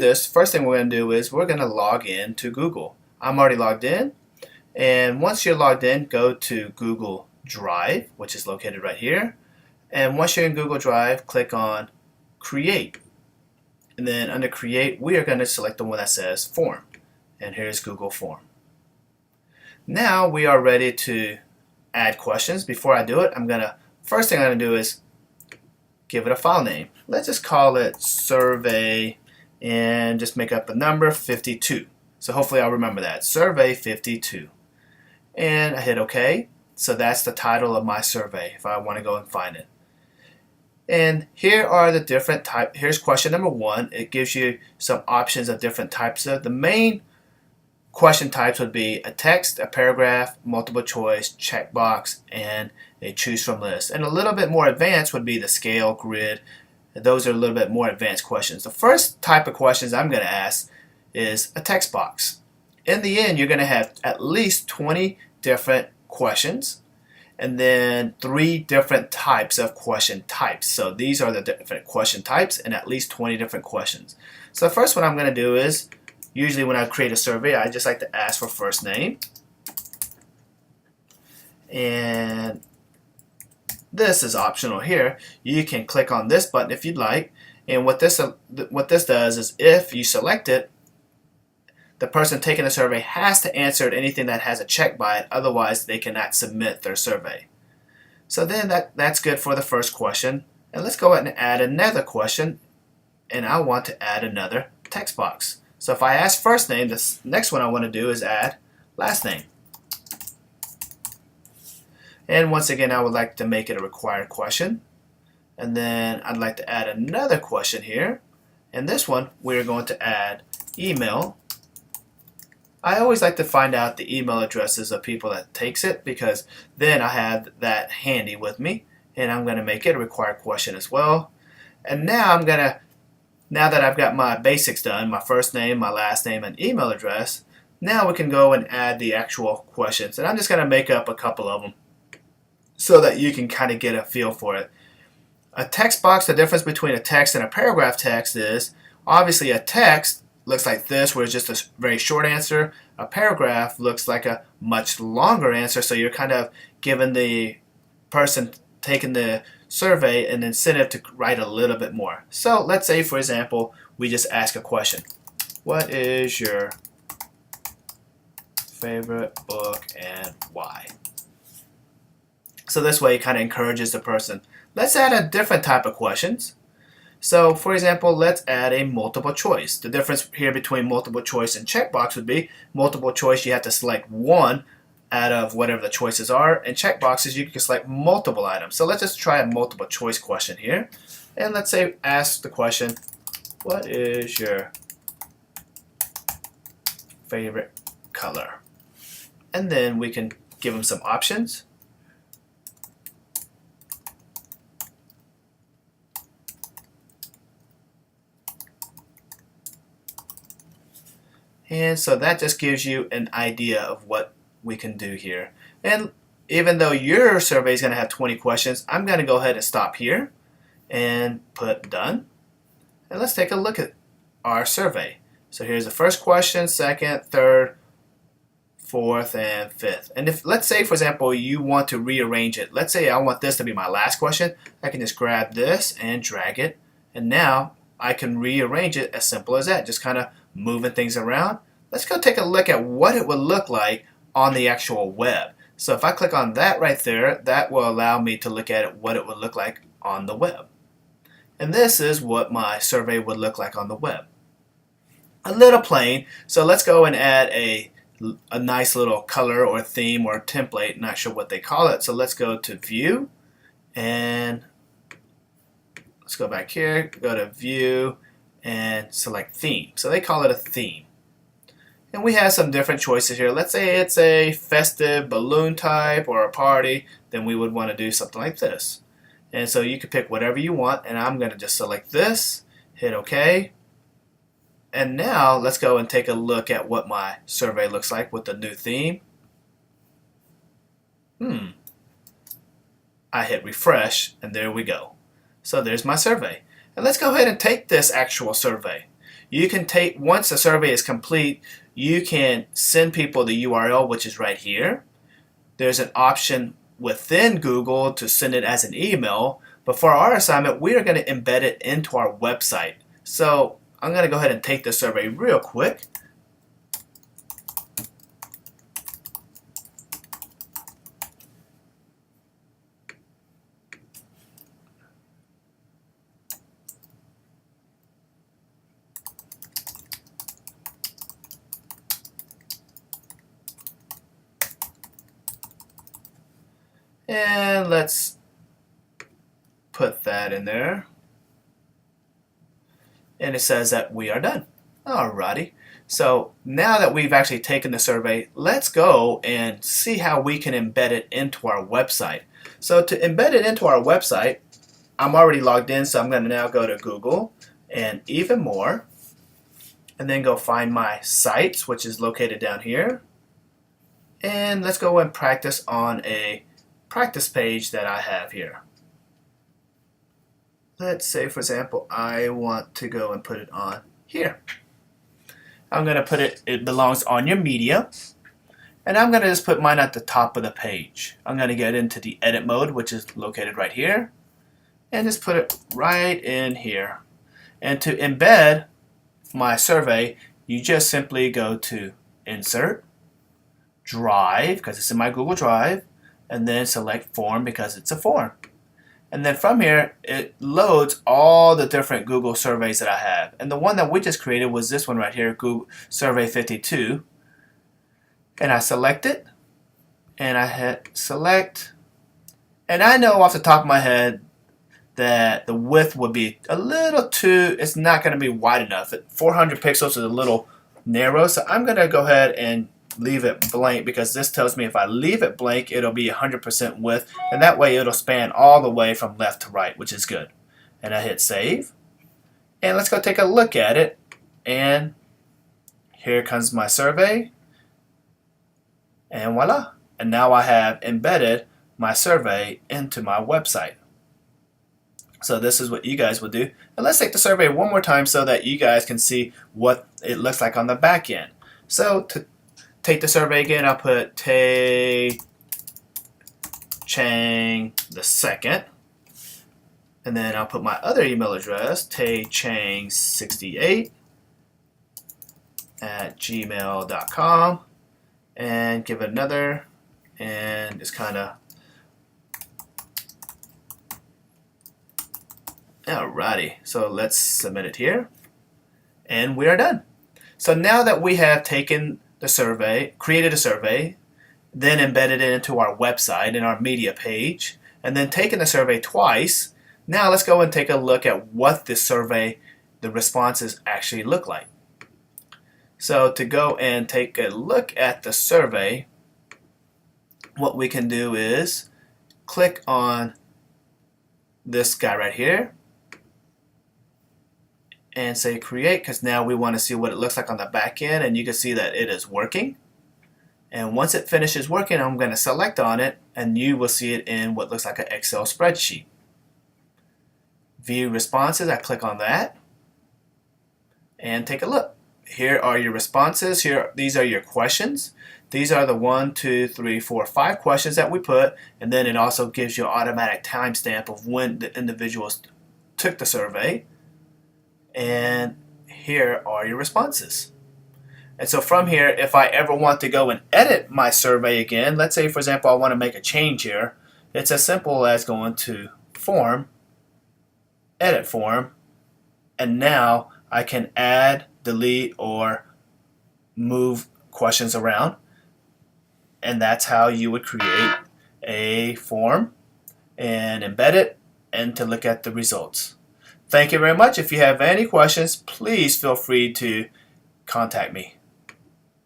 this, first thing we're going to do is we're going to log in to Google. I'm already logged in, and once you're logged in, go to Google Drive, which is located right here. And once you're in Google Drive, click on Create. And then under Create, we are going to select the one that says Form. And here's Google Form. Now we are ready to add questions. Before I do it, first thing I'm going to do is give it a file name. Let's just call it survey and just make up a number 52. So hopefully I'll remember that, survey 52. And I hit OK. So that's the title of my survey if I want to go and find it. And here are the different types. Here's question number 1. It gives you some options of different types of. The main question types would be a text, a paragraph, multiple choice, checkbox, and a choose from list. And a little bit more advanced would be the scale, grid. Those are a little bit more advanced questions. The first type of questions I'm going to ask is a text box. In the end, you're going to have at least 20 different questions and then 3 different types of question types. So these are the different question types and at least 20 different questions. So the first one I'm going to do is, usually when I create a survey, I just like to ask for first name. And this is optional here. You can click on this button if you'd like. And what this does is if you select it, the person taking the survey has to answer anything that has a check by it. Otherwise, they cannot submit their survey. So then that's good for the first question. And let's go ahead and add another question. And I want to add another text box. So if I ask first name, the next one I want to do is add last name. And once again, I would like to make it a required question. And then I'd like to add another question here. And this one, we're going to add email. I always like to find out the email addresses of people that takes it because then I have that handy with me. And I'm going to make it a required question as well. And now now that I've got my basics done, my first name, my last name, and email address, now we can go and add the actual questions. And I'm just going to make up a couple of them so that you can kind of get a feel for it. A text box, the difference between a text and a paragraph text is, obviously a text looks like this, where it's just a very short answer. A paragraph looks like a much longer answer, so you're kind of giving the person taking the survey an incentive to write a little bit more. So let's say, for example, we just ask a question. What is your favorite book and why? So this way it kind of encourages the person. Let's add a different type of questions. So for example, let's add a multiple choice. The difference here between multiple choice and checkbox would be multiple choice you have to select one out of whatever the choices are, and checkboxes you can select multiple items. So let's just try a multiple choice question here. And let's say ask the question, what is your favorite color? And then we can give them some options. And so that just gives you an idea of what we can do here. And even though your survey is going to have 20 questions, I'm going to go ahead and stop here and put done. And let's take a look at our survey. So here's the first question, second, third, fourth, and fifth. And if, let's say, for example, you want to rearrange it. Let's say I want this to be my last question. I can just grab this and drag it. And now I can rearrange it as simple as that, just kind of moving things around. Let's go take a look at what it would look like on the actual web. So if I click on that right there, that will allow me to look at what it would look like on the web. And this is what my survey would look like on the web. A little plain, so let's go and add a nice little color or theme or template, not sure what they call it. So let's go to View, and let's go back here, go to View, and select Theme. So they call it a theme. And we have some different choices here. Let's say it's a festive balloon type or a party, then we would want to do something like this. And so you can pick whatever you want, and I'm going to just select this, hit OK. And now let's go and take a look at what my survey looks like with the new theme. I hit refresh, and there we go. So there's my survey. And let's go ahead and take this actual survey. you can take, once the survey is complete, you can send people the URL, which is right here. There's an option within Google to send it as an email, but for our assignment, we are going to embed it into our website. So I'm going to go ahead and take the survey real quick. And let's put that in there. And it says that we are done. Alrighty. So now that we've actually taken the survey, let's go and see how we can embed it into our website. So to embed it into our website, I'm already logged in, so I'm going to now go to Google and Even More, and then go find my sites, which is located down here. And let's go and practice on a practice page that I have here. Let's say, for example, I want to go and put it on here. I'm going to put it belongs on your media, and I'm going to just put mine at the top of the page. I'm going to get into the edit mode, which is located right here, and just put it right in here. And to embed my survey, you just simply go to Insert, Drive, because it's in my Google Drive, and then select Form because it's a form. And then from here, it loads all the different Google surveys that I have. And the one that we just created was this one right here, Google Survey 52. And I select it, and I hit Select. And I know off the top of my head that the width would be a little too, it's not going to be wide enough. 400 pixels is a little narrow, so I'm going to go ahead and leave it blank, because this tells me if I leave it blank, it'll be 100% width, and that way it'll span all the way from left to right, which is good. And I hit Save, and let's go take a look at it. And here comes my survey, and voila, and now I have embedded my survey into my website. So this is what you guys would do. And let's take the survey one more time so that you guys can see what it looks like on the back end. So to take the survey again, I'll put Tae Chang the second, and then I'll put my other email address, taechang68 at gmail.com, and give it another, and just kind of, alrighty, so let's submit it here, and we are done. So now that we have taken the survey, created a survey, then embedded it into our website and our media page, and then taken the survey twice, now let's go and take a look at what the survey, the responses actually look like. So to go and take a look at the survey, what we can do is click on this guy right here and say create, because now we want to see what it looks like on the back end, and you can see that it is working. And once it finishes working, I'm going to select on it, and you will see it in what looks like an Excel spreadsheet. View responses, I click on that and take a look. Here are your responses. These are your questions. These are the 1, 2, 3, 4, 5 questions that we put, and then it also gives you an automatic timestamp of when the individuals took the survey. And here are your responses. And so from here, if I ever want to go and edit my survey again, let's say, for example, I want to make a change here, it's as simple as going to Form, Edit Form, and now I can add, delete, or move questions around. And that's how you would create a form and embed it and to look at the results. Thank you very much. If you have any questions, please feel free to contact me.